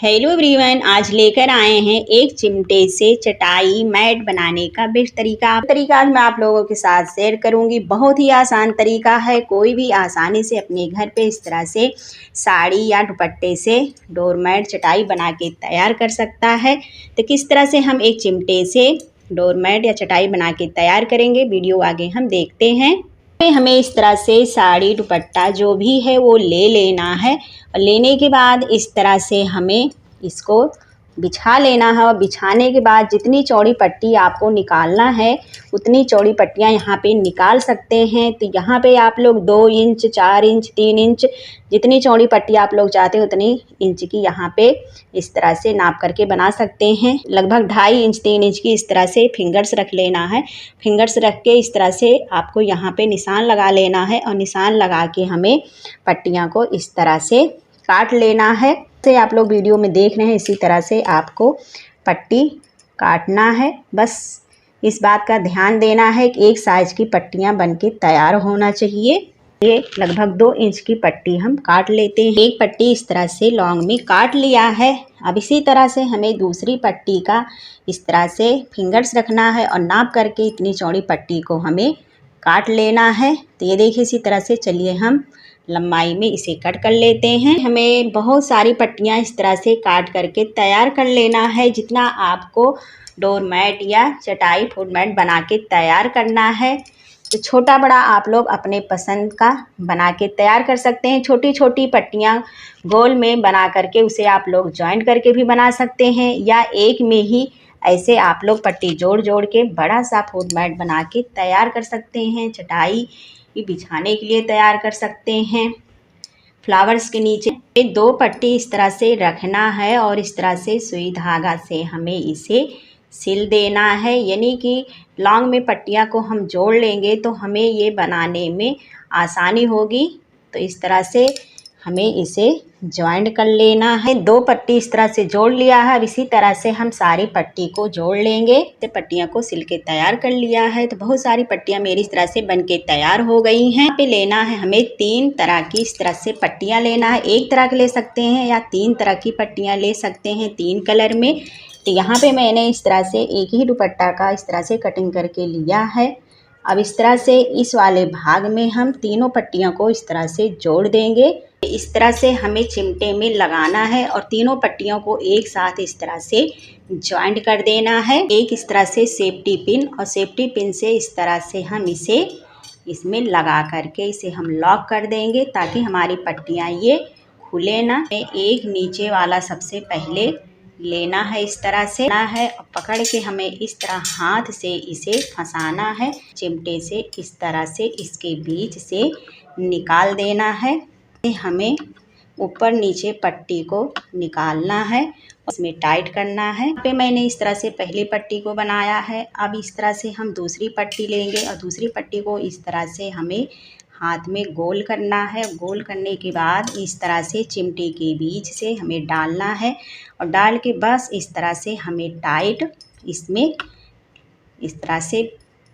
Hello everyone, आज लेकर आए हैं एक चिमटे से चटाई मैट बनाने का बेस्ट तरीका आज मैं आप लोगों के साथ शेयर करूंगी। बहुत ही आसान तरीका है, कोई भी आसानी से अपने घर पे इस तरह से साड़ी या दुपट्टे से डोरमैट चटाई बना के तैयार कर सकता है। तो किस तरह से हम एक चिमटे से डोरमैट या चटाई बना के तैयार करेंगे, वीडियो आगे हम देखते हैं। हमें इस तरह से साड़ी दुपट्टा जो भी है वो ले लेना है और लेने के बाद इस तरह से हमें इसको बिछा लेना है और बिछाने के बाद जितनी चौड़ी पट्टी आपको निकालना है उतनी चौड़ी पट्टियाँ यहाँ पे निकाल सकते हैं। तो यहाँ पे आप लोग 2 इंच 4 इंच 3 इंच जितनी चौड़ी पट्टी आप लोग चाहते हैं उतनी इंच की यहाँ पे इस तरह से नाप करके बना सकते हैं। लगभग 2.5 इंच 3 इंच की इस तरह से फिंगर्स रख लेना है। फिंगर्स रख के इस तरह से आपको यहाँ पे निशान लगा लेना है और निशान लगा के हमें पट्टियाँ को इस तरह से काट लेना है। से आप लोग वीडियो में देख रहे हैं, इसी तरह से आपको पट्टी काटना है। बस इस बात का ध्यान देना है कि एक साइज की पट्टियां बनके तैयार होना चाहिए। ये लगभग 2 इंच की पट्टी हम काट लेते हैं। एक पट्टी इस तरह से लॉन्ग में काट लिया है। अब इसी तरह से हमें दूसरी पट्टी का इस तरह से फिंगर्स रखना है और नाप करके इतनी चौड़ी पट्टी को हमें काट लेना है। तो ये देखिए, इसी तरह से चलिए हम लंबाई में इसे कट कर लेते हैं। हमें बहुत सारी पट्टियाँ इस तरह से काट करके तैयार कर लेना है। जितना आपको डोरमैट या चटाई फुटमैट बना के तैयार करना है, तो छोटा बड़ा आप लोग अपने पसंद का बना के तैयार कर सकते हैं। छोटी छोटी पट्टियाँ गोल में बना करके उसे आप लोग जॉइंट करके भी बना सकते हैं, या एक में ही ऐसे आप लोग पट्टी जोड़ जोड़ के बड़ा सा फुटमैट बना के तैयार कर सकते हैं। चटाई बिछाने के लिए तैयार कर सकते हैं। फ्लावर्स के नीचे 2 पट्टी इस तरह से रखना है और इस तरह से सुई धागा से हमें इसे सिल देना है। यानी कि लॉन्ग में पट्टियाँ को हम जोड़ लेंगे तो हमें ये बनाने में आसानी होगी। तो इस तरह से हमें इसे जॉइंट कर लेना है। 2 पट्टी इस तरह से जोड़ लिया है। अब इसी तरह से हम सारी पट्टी को जोड़ लेंगे। तो पट्टियाँ को सिल के तैयार कर लिया है। तो बहुत सारी पट्टियाँ मेरी इस तरह से बन के तैयार हो गई हैं। यहाँ पे लेना है हमें 3 तरह की इस तरह से पट्टियाँ लेना है। एक तरह की ले सकते हैं या 3 तरह की पट्टियाँ ले सकते हैं 3 कलर में। तो यहाँ पे मैंने इस तरह से एक ही दुपट्टा का इस तरह से कटिंग करके लिया है। अब इस तरह से इस वाले भाग में हम तीनों पट्टियों को इस तरह से जोड़ देंगे। इस तरह से हमें चिमटे में लगाना है और तीनों पट्टियों को एक साथ इस तरह से जॉइंट कर देना है। एक इस तरह से सेफ्टी पिन और सेफ्टी पिन से इस तरह से हम इसे इसमें लगा करके इसे हम लॉक कर देंगे ताकि हमारी पट्टियाँ ये खुले ना। एक नीचे वाला सबसे पहले लेना है, इस तरह से है और पकड़ के हमें इस तरह हाथ से इसे फंसाना है। चिमटे से इस तरह से इसके बीच से निकाल देना है। हमें ऊपर नीचे पट्टी को निकालना है, इसमें टाइट करना है। यहाँ पे मैंने इस तरह से पहली पट्टी को बनाया है। अब इस तरह से हम दूसरी पट्टी लेंगे और दूसरी पट्टी को इस तरह से हमें हाथ में गोल करना है। गोल करने के बाद इस तरह से चिमटे के बीच से हमें डालना है और डाल के बस इस तरह से हमें टाइट इसमें इस तरह से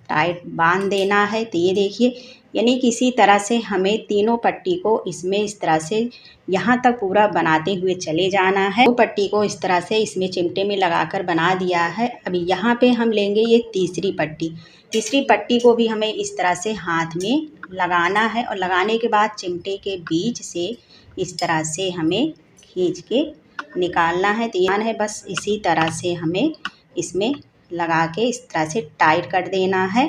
टाइट बांध देना है। तो ये देखिए, यानी किसी तरह से हमें तीनों पट्टी को इसमें इस तरह से यहाँ तक पूरा बनाते हुए चले जाना है। 2 पट्टी को इस तरह से इसमें चिमटे में लगाकर बना दिया है। अभी यहाँ पे हम लेंगे ये तीसरी पट्टी। तीसरी पट्टी को भी हमें इस तरह से हाथ में लगाना है और लगाने के बाद चिमटे के बीच से इस तरह से हमें खींच के निकालना है। तो है बस इसी तरह से हमें इसमें लगा के इस तरह से टाइट कर देना है।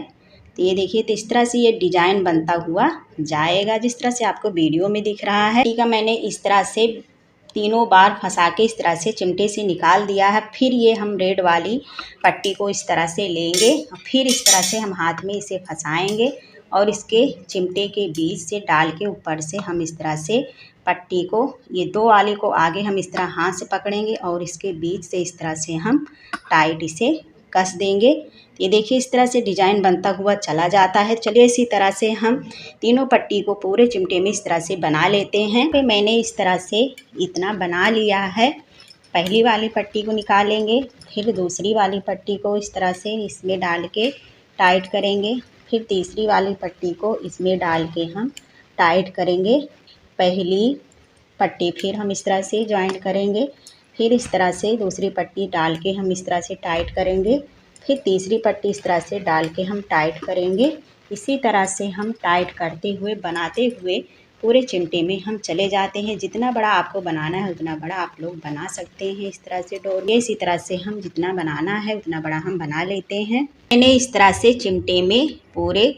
तो ये देखिए, तो इस तरह से ये डिजाइन बनता हुआ जाएगा जिस तरह से आपको वीडियो में दिख रहा है। ठीक है, मैंने इस तरह से तीनों बार फंसा के इस तरह से चिमटे से निकाल दिया है। फिर ये हम रेड वाली पट्टी को इस तरह से लेंगे और फिर इस तरह से हम हाथ में इसे फंसाएंगे और इसके चिमटे के बीच से डाल के ऊपर से हम इस तरह से पट्टी को, ये 2 वाली को आगे हम इस तरह हाथ से पकड़ेंगे और इसके बीच से इस तरह से हम टाइट इसे कस देंगे। ये देखिए, इस तरह से डिजाइन बनता हुआ चला जाता है। चलिए इसी तरह से हम तीनों पट्टी को पूरे चिमटे में इस तरह से बना लेते हैं। फिर मैंने इस तरह से इतना बना लिया है। पहली वाली पट्टी को निकालेंगे, फिर दूसरी वाली पट्टी को इस तरह से इसमें डाल के टाइट करेंगे, फिर तीसरी वाली पट्टी को इसमें डाल के हम टाइट करेंगे। पहली पट्टी फिर हम इस तरह से जॉइंट करेंगे, फिर इस तरह से दूसरी पट्टी डाल के हम इस तरह से टाइट करेंगे। फिर तीसरी पट्टी इस तरह से डाल के हम टाइट करेंगे। इसी तरह से हम टाइट करते हुए बनाते हुए पूरे चिमटे में हम चले जाते हैं। जितना बड़ा आपको बनाना है उतना बड़ा आप लोग बना सकते हैं। इस तरह से डोर इसी तरह से हम जितना बनाना है उतना बड़ा हम बना लेते हैं। मैंने इस तरह से चिमटे में पूरे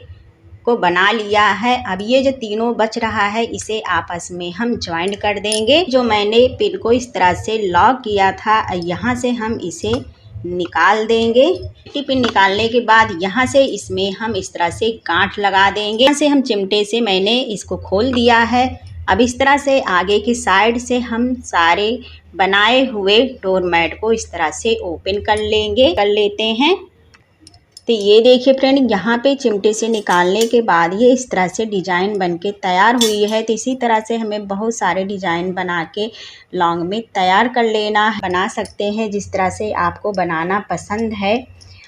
को बना लिया है। अब ये जो तीनों बच रहा है इसे आपस में हम ज्वाइन कर देंगे। जो मैंने पिन को इस तरह से लॉक किया था यहाँ से हम इसे निकाल देंगे। पिन निकालने के बाद यहाँ से इसमें हम इस तरह से गांठ लगा देंगे। यहाँ से हम चिमटे से मैंने इसको खोल दिया है। अब इस तरह से आगे की साइड से हम सारे बनाए हुए डोर मैट को इस तरह से ओपन कर लेते हैं। तो ये देखिए फ्रेंड, यहाँ पे चिमटे से निकालने के बाद ये इस तरह से डिज़ाइन बनके तैयार हुई है। तो इसी तरह से हमें बहुत सारे डिज़ाइन बना के लॉन्ग में तैयार कर लेना है। बना सकते हैं जिस तरह से आपको बनाना पसंद है।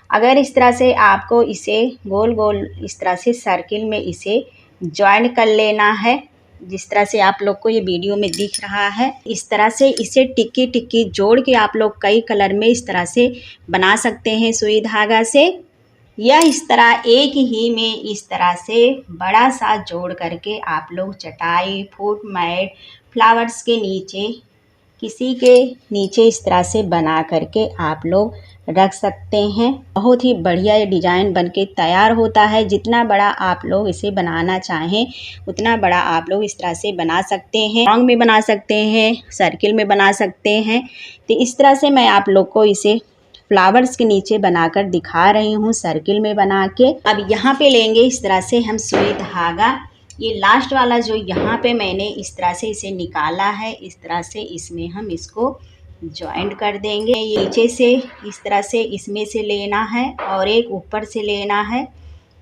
अगर इस तरह से आपको इसे गोल गोल इस तरह से सर्किल में इसे ज्वाइन कर लेना है, जिस तरह से आप लोग को ये वीडियो में दिख रहा है। इस तरह से इसे टिक्की टिक्की जोड़ के आप लोग कई कलर में इस तरह से बना सकते हैं सुई धागा से, या इस तरह एक ही में इस तरह से बड़ा सा जोड़ करके आप लोग चटाई, फुट मैट, फ्लावर्स के नीचे, किसी के नीचे इस तरह से बना करके आप लोग रख सकते हैं। बहुत ही बढ़िया ये डिज़ाइन बनके तैयार होता है। जितना बड़ा आप लोग इसे बनाना चाहें उतना बड़ा आप लोग इस तरह से बना सकते हैं। लॉन्ग में बना सकते हैं, सर्किल में बना सकते हैं। तो इस तरह से मैं आप लोग को इसे फ्लावर्स के नीचे बनाकर दिखा रही हूँ, सर्किल में बना के। अब यहाँ पे लेंगे इस तरह से हम सुई धागा। ये लास्ट वाला जो यहाँ पे मैंने इस तरह से इसे निकाला है, इस तरह से इसमें हम इसको जॉइंट कर देंगे। ये नीचे से इस तरह से इसमें से लेना है और एक ऊपर से लेना है,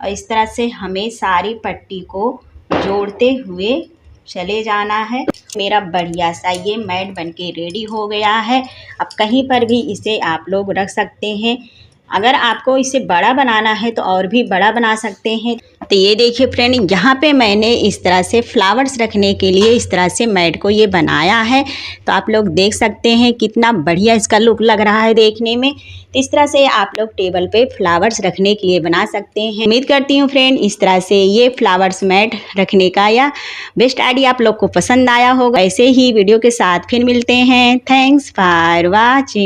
और इस तरह से हमें सारी पट्टी को जोड़ते हुए चले जाना है। मेरा बढ़िया सा ये मैट बनके रेडी हो गया है। अब कहीं पर भी इसे आप लोग रख सकते हैं। अगर आपको इसे बड़ा बनाना है तो और भी बड़ा बना सकते हैं। तो ये देखिए फ्रेंड, यहाँ पे मैंने इस तरह से फ्लावर्स रखने के लिए इस तरह से मैट को ये बनाया है। तो आप लोग देख सकते हैं कितना बढ़िया इसका लुक लग रहा है देखने में। तो इस तरह से आप लोग टेबल पे फ्लावर्स रखने के लिए बना सकते हैं। उम्मीद करती हूँ फ्रेंड इस तरह से ये फ्लावर्स मैट रखने का या बेस्ट आइडिया आप लोग को पसंद आया होगा। ऐसे ही वीडियो के साथ फिर मिलते हैं। Thanks for watching.